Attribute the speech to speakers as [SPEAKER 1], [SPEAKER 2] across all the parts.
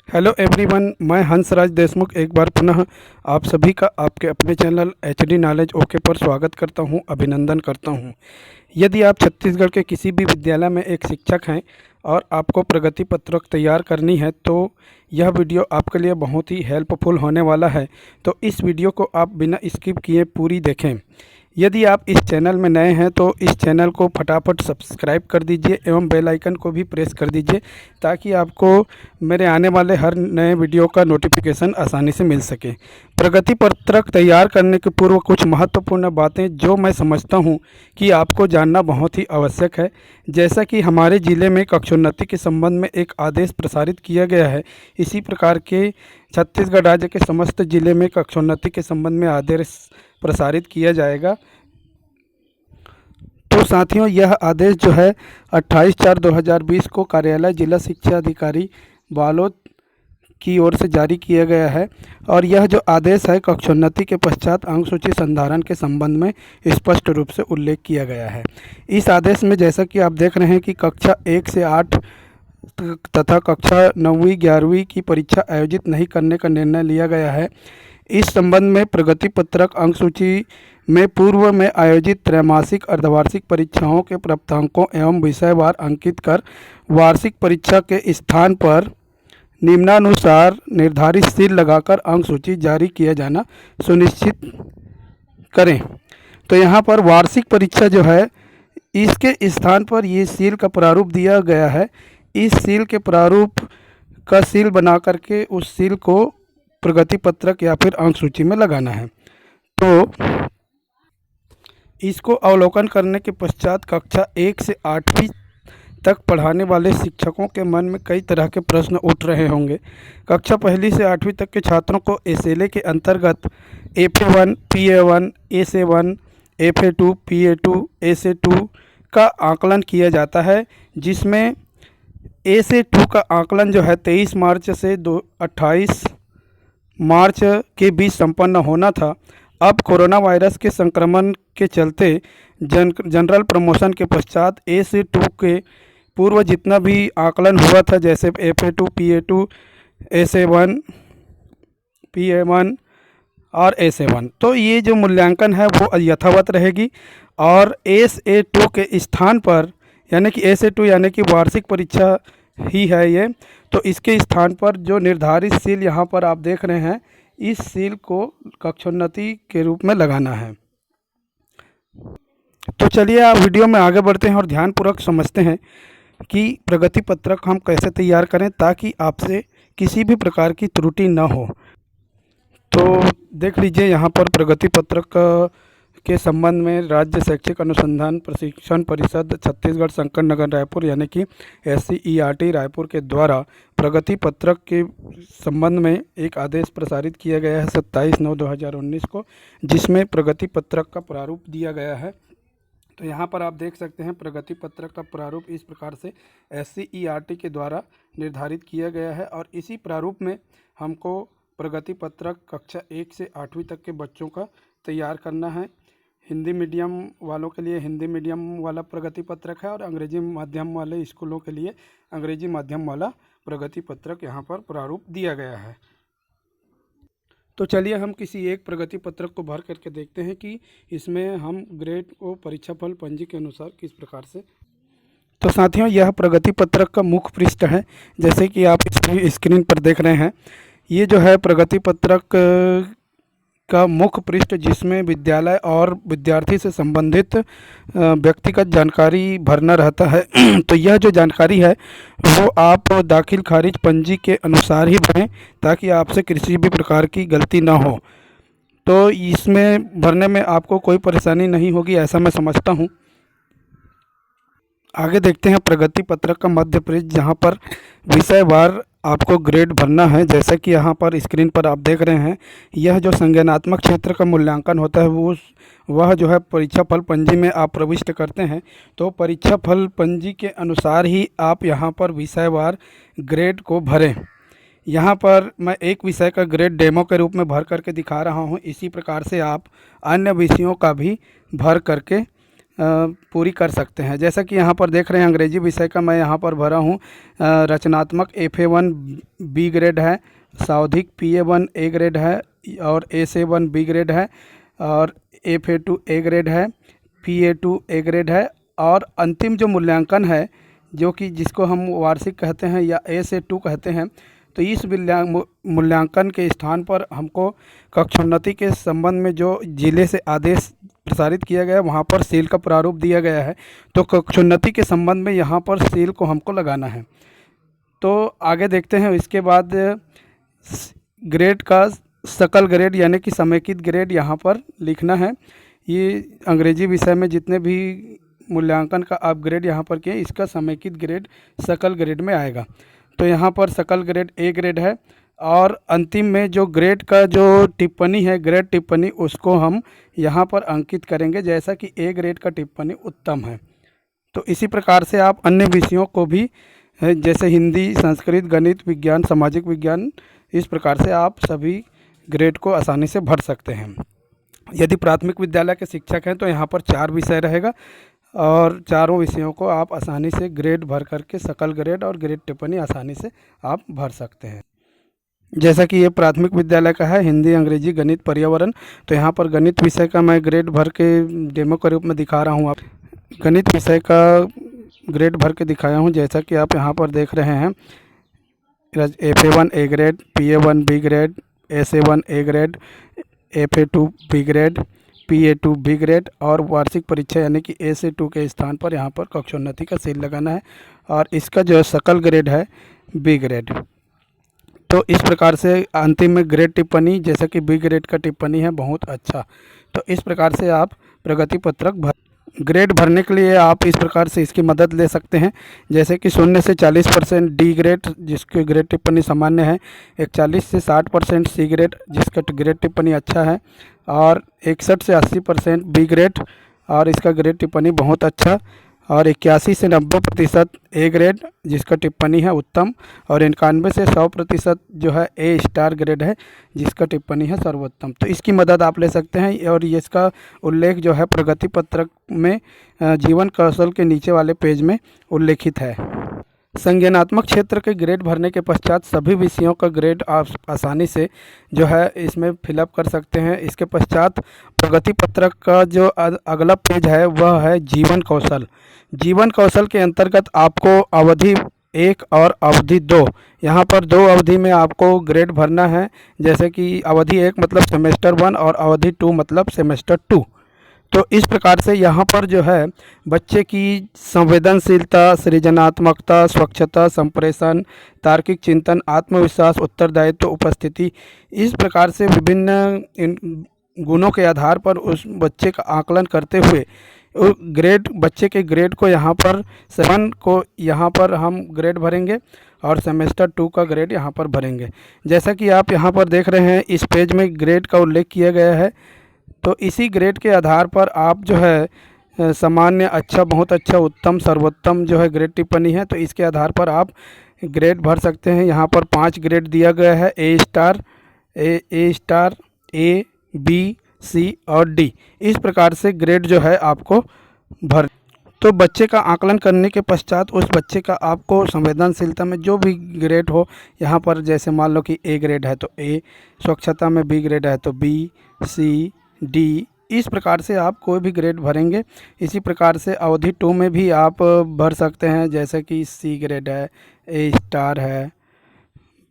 [SPEAKER 1] Hello everyone, मैं हंसराज देशमुख एक बार पुनः आप सभी का आपके अपने चैनल एचडी नॉलेज ओके पर स्वागत करता हूं, अभिनंदन करता हूं। यदि आप छत्तीसगढ़ के किसी भी विद्यालय में एक शिक्षक हैं और आपको प्रगति पत्रक तैयार करनी है तो यह वीडियो आपके लिए बहुत ही हेल्पफुल होने वाला है। तो इस वीडियो को आप बिना स्किप किए पूरी देखें। यदि आप इस चैनल में नए हैं तो इस चैनल को फटाफट सब्सक्राइब कर दीजिए एवं बेल आइकन को भी प्रेस कर दीजिए ताकि आपको मेरे आने वाले हर नए वीडियो का नोटिफिकेशन आसानी से मिल सके। प्रगति पत्रक तैयार करने के पूर्व कुछ महत्वपूर्ण बातें जो मैं समझता हूं कि आपको जानना बहुत ही आवश्यक है। जैसा कि हमारे ज़िले में कक्षोन्नति के संबंध में एक आदेश प्रसारित किया गया है, इसी प्रकार के छत्तीसगढ़ राज्य के समस्त जिले में कक्षोन्नति के संबंध में आदेश प्रसारित किया जाएगा। तो साथियों, यह आदेश जो है 28/4/2020 को कार्यालय जिला शिक्षा अधिकारी बालोद की ओर से जारी किया गया है और यह जो आदेश है कक्षोन्नति के पश्चात अंक सूची संधारण के संबंध में स्पष्ट रूप से उल्लेख किया गया है। इस आदेश में जैसा कि आप देख रहे हैं कि कक्षा 1 से 8 तथा कक्षा 9वीं 11वीं की परीक्षा आयोजित नहीं करने का निर्णय लिया गया है। इस संबंध में प्रगति पत्रक अंक सूची में पूर्व में आयोजित त्रैमासिक अर्धवार्षिक परीक्षाओं के प्राप्तांकों एवं विषयवार अंकित कर वार्षिक परीक्षा के स्थान पर निम्नानुसार निर्धारित सील लगाकर अंक सूची जारी किया जाना सुनिश्चित करें। तो यहाँ पर वार्षिक परीक्षा जो है इसके स्थान पर ये सील का प्रारूप दिया गया है। इस सील के प्रारूप का सील बना करके उस सील को प्रगति पत्रक या फिर अंक सूची में लगाना है। तो इसको अवलोकन करने के पश्चात कक्षा 1 से 8वीं तक पढ़ाने वाले शिक्षकों के मन में कई तरह के प्रश्न उठ रहे होंगे। कक्षा 1 से 8वीं तक के छात्रों को एसएलए के अंतर्गत FA1, PA1, SA1, FA2, PA2, SA2 का आकलन किया जाता है, जिसमें SA2 का आकलन जो है 23 मार्च से 28 मार्च के बीच संपन्न होना था। अब कोरोना वायरस के संक्रमण के चलते जनरल प्रमोशन के पश्चात SA2 के पूर्व जितना भी आकलन हुआ था, जैसे FA2, PA2, SA1, PA1 और SA1, तो ये जो मूल्यांकन है वो यथावत रहेगी और SA2 के स्थान पर यानी कि SA2 यानी कि वार्षिक परीक्षा ही है ये, तो इसके स्थान पर जो निर्धारित सील यहाँ पर आप देख रहे हैं, इस सील को कक्षोन्नति के रूप में लगाना है। तो चलिए आप वीडियो में आगे बढ़ते हैं और ध्यानपूर्वक समझते हैं कि प्रगति पत्रक हम कैसे तैयार करें ताकि आपसे किसी भी प्रकार की त्रुटि न हो। तो देख लीजिए, यहाँ पर प्रगति पत्रक के संबंध में राज्य शैक्षिक अनुसंधान प्रशिक्षण परिषद छत्तीसगढ़ शंकर नगर रायपुर यानी कि SCERT रायपुर के द्वारा प्रगति पत्रक के संबंध में एक आदेश प्रसारित किया गया है 27/9/2019 को, जिसमें प्रगति पत्रक का प्रारूप दिया गया है। तो यहाँ पर आप देख सकते हैं प्रगति पत्रक का प्रारूप इस प्रकार से SCERT के द्वारा निर्धारित किया गया है और इसी प्रारूप में हमको प्रगति पत्रक कक्षा 1 से 8वीं तक के बच्चों का तैयार करना है। हिंदी मीडियम वालों के लिए हिंदी मीडियम वाला प्रगति पत्रक है और अंग्रेजी माध्यम वाले स्कूलों के लिए अंग्रेजी माध्यम वाला प्रगति पत्रक यहाँ पर प्रारूप दिया गया है। तो चलिए हम किसी एक प्रगति पत्रक को भर करके देखते हैं कि इसमें हम ग्रेड को परीक्षाफल पंजी के अनुसार किस प्रकार से। तो साथियों, यह प्रगति पत्रक का मुख्य पृष्ठ है, जैसे कि आप स्क्रीन पर देख रहे हैं। ये जो है प्रगति पत्रक का मुख्य पृष्ठ, जिसमें विद्यालय और विद्यार्थी से संबंधित व्यक्तिगत जानकारी भरना रहता है। तो यह जो जानकारी है वो आप दाखिल खारिज पंजी के अनुसार ही भरें ताकि आपसे किसी भी प्रकार की गलती ना हो। तो इसमें भरने में आपको कोई परेशानी नहीं होगी, ऐसा मैं समझता हूँ। आगे देखते हैं प्रगति पत्रक का मध्य पृष्ठ, जहाँ पर विषयवार आपको ग्रेड भरना है। जैसा कि यहाँ पर स्क्रीन पर आप देख रहे हैं, यह जो संज्ञानात्मक क्षेत्र का मूल्यांकन होता है वह जो है परीक्षा फल पंजी में आप प्रविष्ट करते हैं। तो परीक्षा फल पंजी के अनुसार ही आप यहाँ पर विषयवार ग्रेड को भरें। यहाँ पर मैं एक विषय का ग्रेड डेमो के रूप में भर करके दिखा रहा हूँ। इसी प्रकार से आप अन्य विषयों का भी भर करके पूरी कर सकते हैं। जैसा कि यहाँ पर देख रहे हैं अंग्रेजी विषय का मैं यहाँ पर भरा हूँ। रचनात्मक FA1 B ग्रेड है, सावधिक PA1 A ग्रेड है और SA1 B ग्रेड है और FA2 A ग्रेड है, PA2 A ग्रेड है और अंतिम जो मूल्यांकन है जो कि जिसको हम वार्षिक कहते हैं या A से 2 कहते हैं, तो इस मूल्यांकन के स्थान पर हमको कक्षोन्नति के संबंध में जो जिले से आदेश प्रसारित किया गया है वहाँ पर सील का प्रारूप दिया गया है। तो कक्षोन्नति के संबंध में यहाँ पर सील को हमको लगाना है। तो आगे देखते हैं। इसके बाद ग्रेड का सकल ग्रेड यानी कि समेकित ग्रेड यहाँ पर लिखना है। ये अंग्रेजी विषय में जितने भी मूल्यांकन का आप ग्रेड यहाँ पर किए इसका समेकित ग्रेड सकल ग्रेड में आएगा। तो यहाँ पर सकल ग्रेड A ग्रेड है और अंतिम में जो ग्रेड का जो टिप्पणी है ग्रेड टिप्पणी उसको हम यहाँ पर अंकित करेंगे, जैसा कि A ग्रेड का टिप्पणी उत्तम है। तो इसी प्रकार से आप अन्य विषयों को भी जैसे हिंदी, संस्कृत, गणित, विज्ञान, सामाजिक विज्ञान, इस प्रकार से आप सभी ग्रेड को आसानी से भर सकते हैं। यदि प्राथमिक विद्यालय के शिक्षक हैं तो यहाँ पर 4 विषय रहेगा और चारों विषयों को आप आसानी से ग्रेड भर करके सकल ग्रेड और ग्रेड टिप्पणी आसानी से आप भर सकते हैं। जैसा कि ये प्राथमिक विद्यालय का है, हिंदी, अंग्रेजी, गणित, पर्यावरण, तो यहाँ पर गणित विषय का मैं ग्रेड भर के डेमो के रूप में दिखा रहा हूँ। आप गणित विषय का ग्रेड भर के दिखाया हूँ, जैसा कि आप यहाँ पर देख रहे हैं। FA1 A grade, PA1 B grade, SA1 A grade, FA2 B grade, PA2 B grade और वार्षिक परीक्षा यानी कि A से 2 के स्थान पर यहाँ पर कक्षोन्नति का सील लगाना है और इसका जो सकल ग्रेड है B ग्रेड। तो इस प्रकार से अंतिम में ग्रेड टिप्पणी, जैसा कि B ग्रेड का टिप्पणी है बहुत अच्छा। तो इस प्रकार से आप प्रगति पत्रक ग्रेड भरने के लिए आप इस प्रकार से इसकी मदद ले सकते हैं। जैसे कि 0 से 40% D ग्रेड जिसकी ग्रेड टिप्पणी सामान्य है, 41 से 60% C ग्रेड जिसका ग्रेड टिप्पणी अच्छा है और 61 से 80% B ग्रेड और इसका ग्रेड टिप्पणी बहुत अच्छा और 81 से 90% A ग्रेड जिसका टिप्पणी है उत्तम और 91 से 100% जो है A स्टार ग्रेड है जिसका टिप्पणी है सर्वोत्तम। तो इसकी मदद आप ले सकते हैं और ये इसका उल्लेख जो है प्रगति पत्रक में जीवन कौशल के नीचे वाले पेज में उल्लेखित है। संज्ञानात्मक क्षेत्र के ग्रेड भरने के पश्चात सभी विषयों का ग्रेड आप आसानी से जो है इसमें फिलअप कर सकते हैं। इसके पश्चात प्रगति पत्रक का जो अगला पेज है वह है जीवन कौशल। जीवन कौशल के अंतर्गत आपको अवधि 1 और अवधि 2, यहाँ पर 2 अवधि में आपको ग्रेड भरना है। जैसे कि अवधि 1 मतलब सेमेस्टर 1 और अवधि 2 मतलब सेमेस्टर 2। तो इस प्रकार से यहाँ पर जो है बच्चे की संवेदनशीलता, सृजनात्मकता, स्वच्छता, संप्रेषण, तार्किक चिंतन, आत्मविश्वास, उत्तरदायित्व, उपस्थिति, इस प्रकार से विभिन्न गुणों के आधार पर उस बच्चे का आकलन करते हुए ग्रेड बच्चे के ग्रेड को यहाँ पर 7 को यहाँ पर हम ग्रेड भरेंगे और सेमेस्टर 2 का ग्रेड यहाँ पर भरेंगे। जैसा कि आप यहाँ पर देख रहे हैं इस पेज में ग्रेड का उल्लेख किया गया है। तो इसी ग्रेड के आधार पर आप जो है सामान्य, अच्छा, बहुत अच्छा, उत्तम, सर्वोत्तम जो है ग्रेड टिप्पणी है, तो इसके आधार पर आप ग्रेड भर सकते हैं। यहाँ पर 5 ग्रेड दिया गया है, A star, A, B, C और D। इस प्रकार से ग्रेड जो है आपको भर। तो बच्चे का आकलन करने के पश्चात उस बच्चे का आपको संवेदनशीलता में जो भी ग्रेड हो, यहाँ पर जैसे मान लो कि A ग्रेड है तो A, स्वच्छता में B ग्रेड है तो B, C, D, इस प्रकार से आप कोई भी ग्रेड भरेंगे। इसी प्रकार से अवधि 2 में भी आप भर सकते हैं, जैसे कि C ग्रेड है, A स्टार है,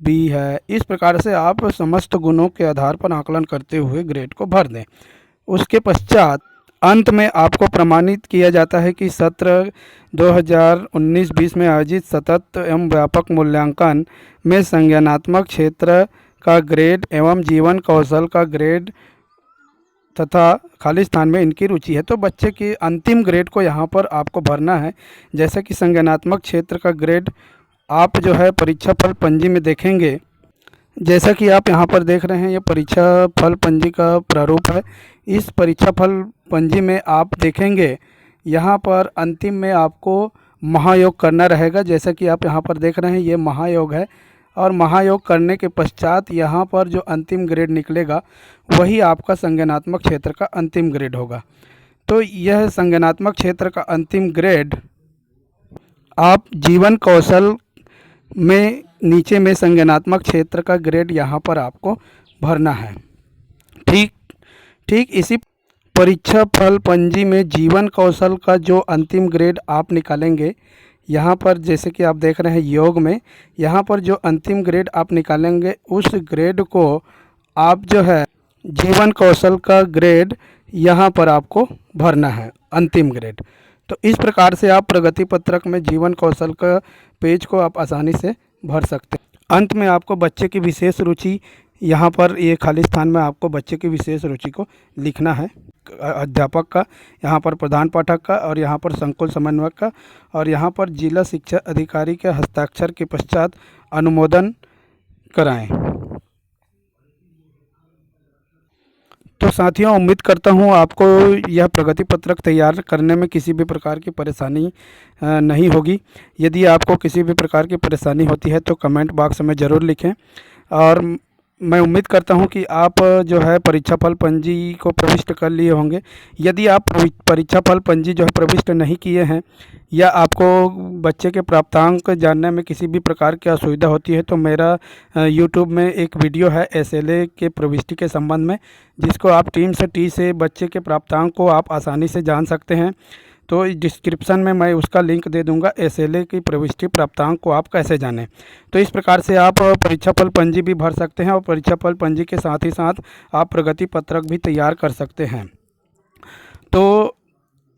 [SPEAKER 1] B है। इस प्रकार से आप समस्त गुणों के आधार पर आकलन करते हुए ग्रेड को भर दें। उसके पश्चात अंत में आपको प्रमाणित किया जाता है कि सत्र 2019-20 में आयोजित सतत एवं व्यापक मूल्यांकन में संज्ञानात्मक क्षेत्र का ग्रेड एवं जीवन कौशल का ग्रेड तथा खाली स्थान में इनकी रुचि है। तो बच्चे के अंतिम ग्रेड को यहाँ पर आपको भरना है। जैसे कि संज्ञानात्मक क्षेत्र का ग्रेड आप जो है परीक्षा फल पंजी में देखेंगे। जैसा कि आप यहाँ पर देख रहे हैं ये परीक्षा फल पंजी का प्रारूप है। इस परीक्षा फल पंजी में आप देखेंगे यहाँ पर अंतिम में आपको महायोग करना रहेगा। जैसा कि आप यहाँ पर देख रहे हैं ये महायोग है और महायोग करने के पश्चात यहाँ पर जो अंतिम ग्रेड निकलेगा वही आपका संज्ञानात्मक क्षेत्र का अंतिम ग्रेड होगा। तो यह संज्ञानात्मक क्षेत्र का अंतिम ग्रेड आप जीवन कौशल में नीचे में संज्ञानात्मक क्षेत्र का ग्रेड यहाँ पर आपको भरना है। ठीक ठीक इसी परीक्षा फल पंजी में जीवन कौशल का जो अंतिम ग्रेड आप निकालेंगे, यहाँ पर जैसे कि आप देख रहे हैं योग में, यहाँ पर जो अंतिम ग्रेड आप निकालेंगे उस ग्रेड को आप जो है जीवन कौशल का ग्रेड यहाँ पर आपको भरना है, अंतिम ग्रेड। तो इस प्रकार से आप प्रगति पत्रक में जीवन कौशल का पेज को आप आसानी से भर सकते हैं। अंत में आपको बच्चे की विशेष रुचि, यहाँ पर ये खाली स्थान में आपको बच्चे की विशेष रुचि को लिखना है, अध्यापक का, यहाँ पर प्रधान पाठक का, और यहाँ पर संकुल समन्वयक का, और यहाँ पर जिला शिक्षा अधिकारी के हस्ताक्षर के पश्चात अनुमोदन कराएं। तो साथियों, उम्मीद करता हूँ आपको यह प्रगति पत्रक तैयार करने में किसी भी प्रकार की परेशानी नहीं होगी। यदि आपको किसी भी प्रकार की परेशानी होती है तो कमेंट बॉक्स में ज़रूर लिखें, और मैं उम्मीद करता हूं कि आप जो है परीक्षा फल पंजी को प्रविष्ट कर लिए होंगे। यदि आप परीक्षा फल पंजी जो है प्रविष्ट नहीं किए हैं, या आपको बच्चे के प्राप्तांक जानने में किसी भी प्रकार की असुविधा होती है, तो मेरा यूट्यूब में एक वीडियो है एसएलए के प्रविष्टि के संबंध में, जिसको आप TIMSS से बच्चे के प्राप्तांक को आप आसानी से जान सकते हैं। तो डिस्क्रिप्शन में मैं उसका लिंक दे दूंगा, एसएलए की प्रविष्टि प्राप्तांक को आप कैसे जानें। तो इस प्रकार से आप परीक्षा फल पंजी भी भर सकते हैं, और परीक्षा फल पंजी के साथ ही साथ आप प्रगति पत्रक भी तैयार कर सकते हैं। तो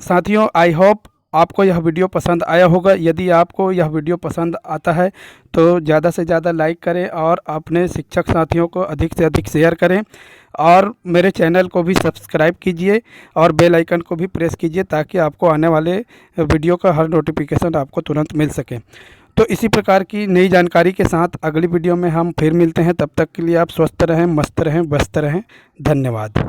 [SPEAKER 1] साथियों, आई होप आपको यह वीडियो पसंद आया होगा। यदि आपको यह वीडियो पसंद आता है तो ज़्यादा से ज़्यादा लाइक करें, और अपने शिक्षक साथियों को अधिक से अधिक शेयर करें, और मेरे चैनल को भी सब्सक्राइब कीजिए और बेल आइकन को भी प्रेस कीजिए, ताकि आपको आने वाले वीडियो का हर नोटिफिकेशन आपको तुरंत मिल सके। तो इसी प्रकार की नई जानकारी के साथ अगली वीडियो में हम फिर मिलते हैं। तब तक के लिए आप स्वस्थ रहें, मस्त रहें, व्यस्त रहें। धन्यवाद।